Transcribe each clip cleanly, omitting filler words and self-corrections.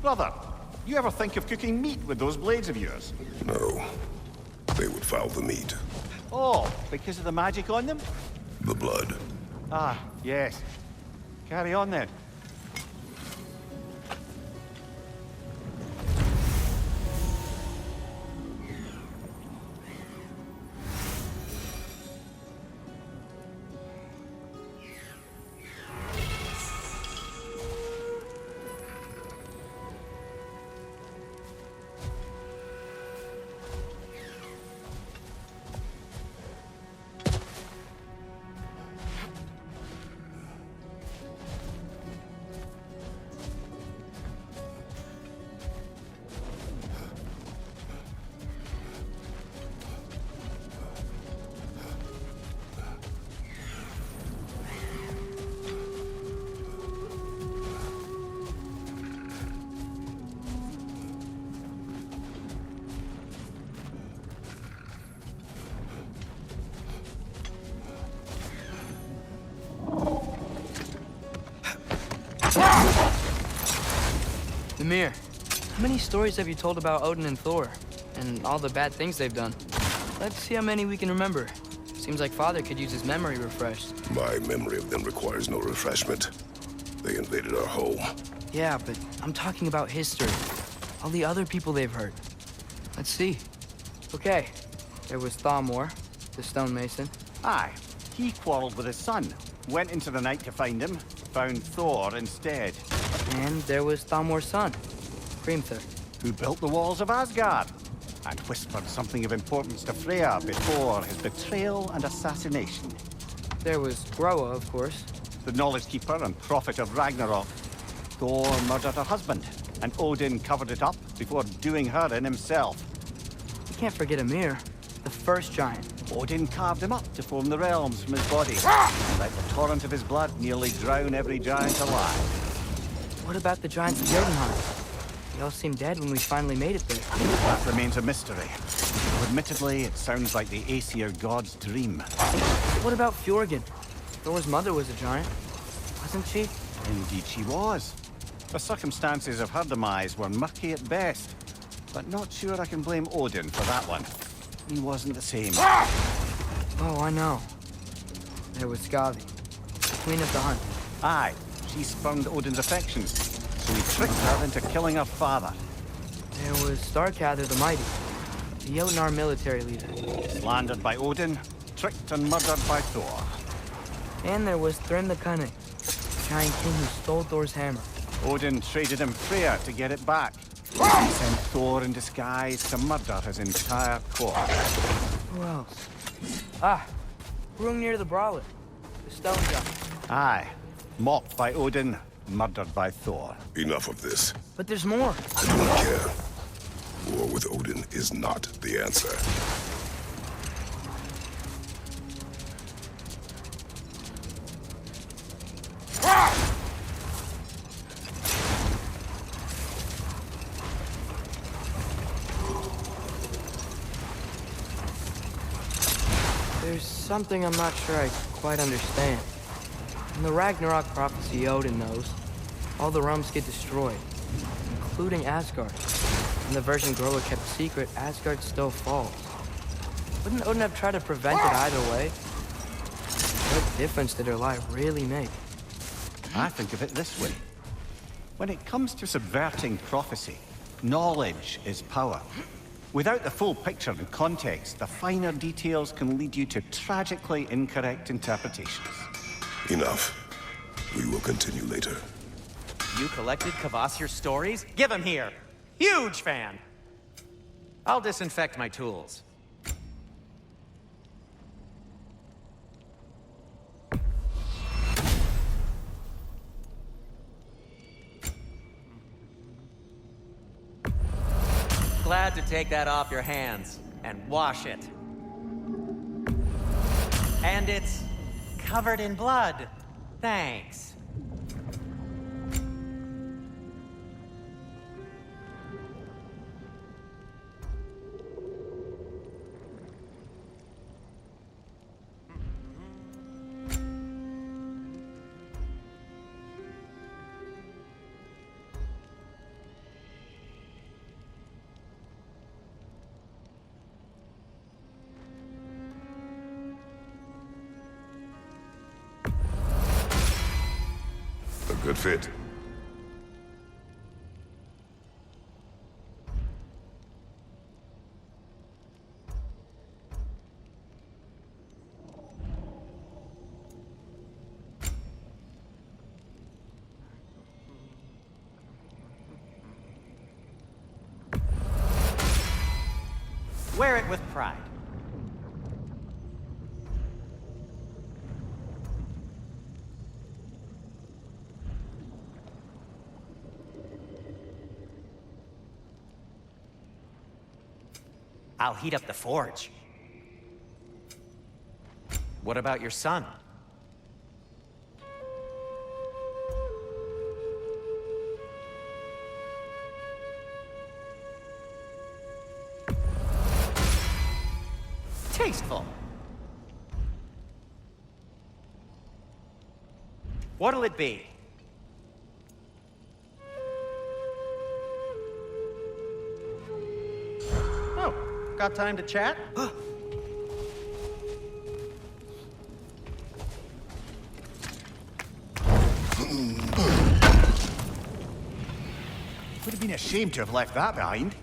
Brother, you ever think of cooking meat with those blades of yours? No. They would foul the meat. Oh, because of the magic on them? The blood. Ah, yes. Carry on then. Ymir, how many stories have you told about Odin and Thor? And all the bad things they've done? Let's see how many we can remember. Seems like Father could use his memory refreshed. My memory of them requires no refreshment. They invaded our home. Yeah, but I'm talking about history. All the other people they've hurt. Let's see. Okay, there was Thamor, the stonemason. Aye, he quarreled with his son. Went into the night to find him. Found Thor instead. And there was Thamor's son, Hrimthur. Who built the walls of Asgard. And whispered something of importance to Freya before his betrayal and assassination. There was Groa, of course. The knowledge keeper and prophet of Ragnarok. Thor murdered her husband, and Odin covered it up before doing her in himself. You can't forget Ymir, the first giant. Odin carved him up to form the realms from his body. And let the torrent of his blood nearly drown every giant alive. What about the giants of Jotunheim? They all seemed dead when we finally made it there. That remains a mystery. Though admittedly, it sounds like the Aesir god's dream. What about Fjorgyn? Thor's mother was a giant, wasn't she? Indeed she was. The circumstances of her demise were murky at best. But not sure I can blame Odin for that one. He wasn't the same. Oh, I know. There was Skavi, Queen of the Hunt. Aye, she spurned Odin's affections, so he tricked her into killing her father. There was Starkather the Mighty, the Jotnar military leader. Slandered by Odin, tricked and murdered by Thor. And there was Thrym the Cunning, the giant king who stole Thor's hammer. Odin traded him Freya to get it back. He sent Thor in disguise to murder his entire court. Who else? Ah, Hrungnir the Brawler, the stone giant. Aye, mocked by Odin, murdered by Thor. Enough of this. But there's more. I do not care. War with Odin is not the answer. There's something I'm not sure I quite understand. In the Ragnarok prophecy Odin knows, all the realms get destroyed, including Asgard. In the version Groa kept secret, Asgard still falls. Wouldn't Odin have tried to prevent it either way? What difference did her lie really make? I think of it this way. When it comes to subverting prophecy, knowledge is power. Without the full picture and context, the finer details can lead you to tragically incorrect interpretations. Enough. We will continue later. You collected Kvasir's stories? Give them here! Huge fan! I'll disinfect my tools. Glad to take that off your hands and wash it. And it's covered in blood. Thanks. Good fit. Wear it with pride. I'll heat up the forge. What about your son? Tasteful. What'll it be? Oh, got time to chat? Would have been a shame to have left that behind.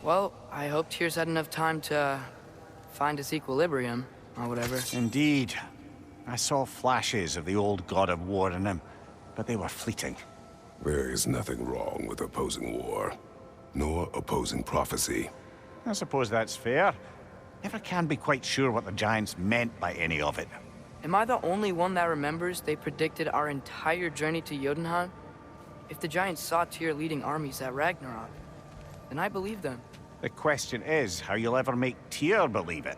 Well, I hope Tears had enough time to find his equilibrium, or whatever. Indeed. I saw flashes of the old god of war in him, but they were fleeting. There is nothing wrong with opposing war, nor opposing prophecy. I suppose that's fair. Never can be quite sure what the Giants meant by any of it. Am I the only one that remembers they predicted our entire journey to Jotunheim? If the Giants saw Tyr leading armies at Ragnarok, then I believe them. The question is how you'll ever make Tyr believe it.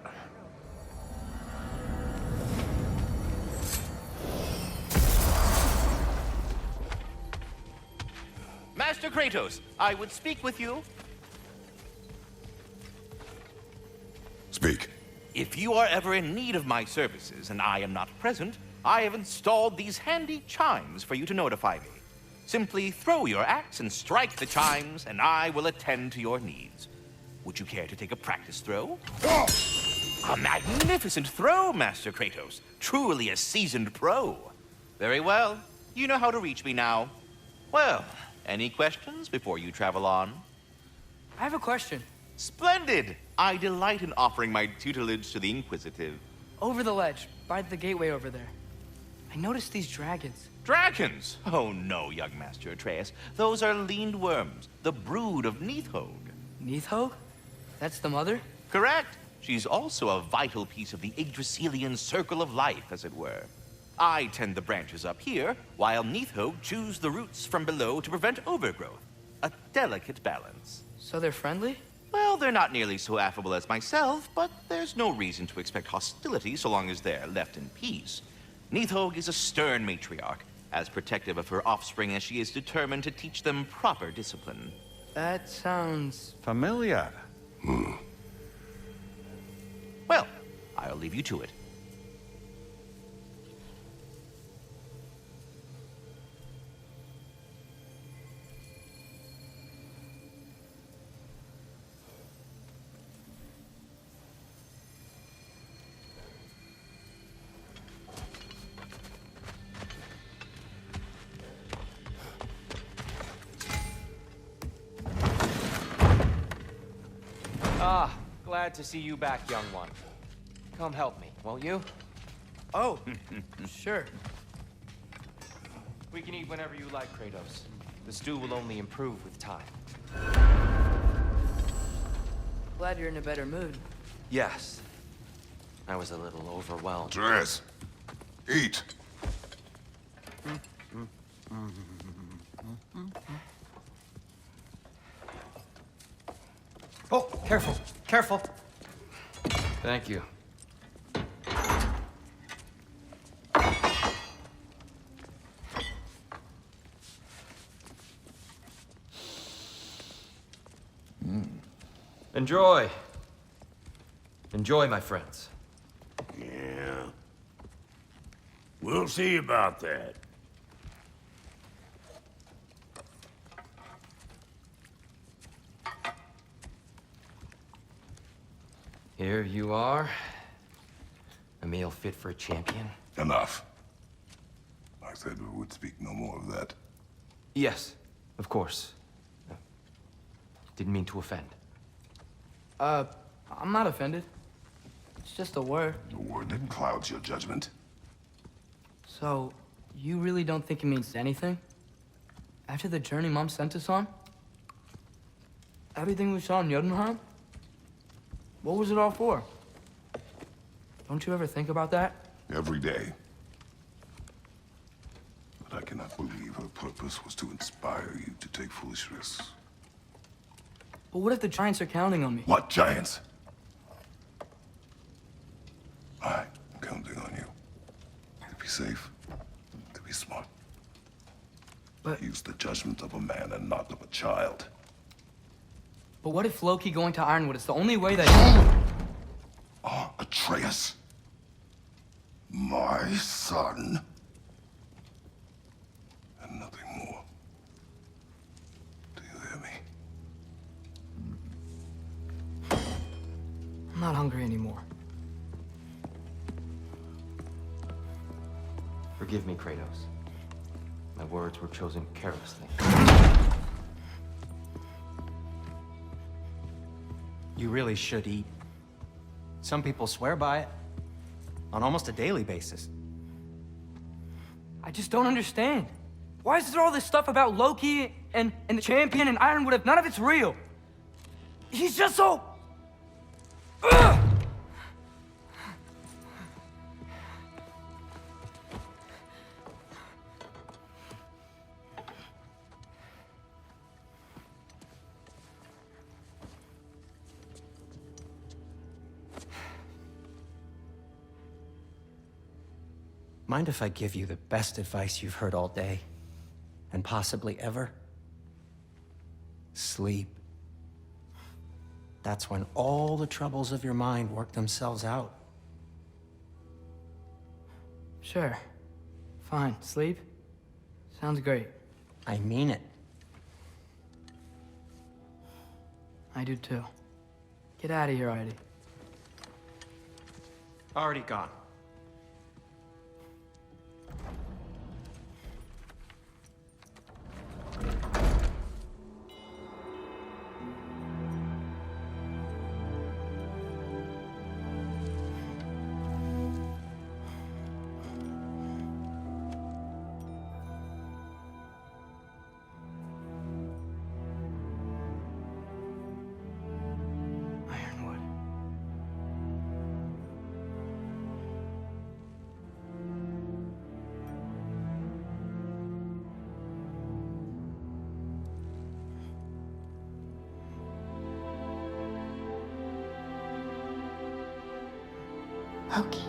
Master Kratos, I would speak with you. Speak. If you are ever in need of my services and I am not present, I have installed these handy chimes for you to notify me. Simply throw your axe and strike the chimes, and I will attend to your needs. Would you care to take a practice throw? A magnificent throw, Master Kratos. Truly a seasoned pro. Very well. You know how to reach me now. Well, any questions before you travel on? I have a question. Splendid! I delight in offering my tutelage to the inquisitive. Over the ledge, by the gateway over there. I noticed these dragons. Dragons? Oh no, young Master Atreus. Those are leaned worms, the brood of Nithhog. Nithhog? That's the mother? Correct. She's also a vital piece of the Yggdrasilian circle of life, as it were. I tend the branches up here, while Nithhog chews the roots from below to prevent overgrowth. A delicate balance. So they're friendly? Well, they're not nearly so affable as myself, but there's no reason to expect hostility so long as they're left in peace. Nithhog is a stern matriarch, as protective of her offspring as she is determined to teach them proper discipline. That sounds... Familiar. Well, I'll leave you to it. Ah, glad to see you back, young one. Come help me, won't you? Oh, sure. We can eat whenever you like, Kratos. The stew will only improve with time. Glad you're in a better mood. Yes. I was a little overwhelmed. Atreus, eat. Oh, careful, careful. Thank you. Enjoy. Enjoy, my friends. Yeah. We'll see about that. Here you are. A meal fit for a champion. Enough. I said we would speak no more of that. Yes, of course. Didn't mean to offend. I'm not offended. It's just a word. The word that clouds your judgment. So, you really don't think it means anything? After the journey Mom sent us on? Everything we saw in Jotunheim? What was it all for? Don't you ever think about that? Every day. But I cannot believe her purpose was to inspire you to take foolish risks. But what if the Giants are counting on me? What giants? I'm counting on you. To be safe, to be smart. But- Use the judgment of a man and not of a child. But what if Loki going to Ironwood is the only way that... Atreus. My son. And nothing more. Do you hear me? I'm not hungry anymore. Forgive me, Kratos. My words were chosen carelessly. You really should eat. Some people swear by it. On almost a daily basis. I just don't understand. Why is there all this stuff about Loki and the champion and Ironwood if none of it's real? He's just so... Ugh! Mind if I give you the best advice you've heard all day? And possibly ever? Sleep. That's when all the troubles of your mind work themselves out. Sure. Fine. Sleep? Sounds great. I mean it. I do too. Get out of here already. Already gone. Ironwood. Loki.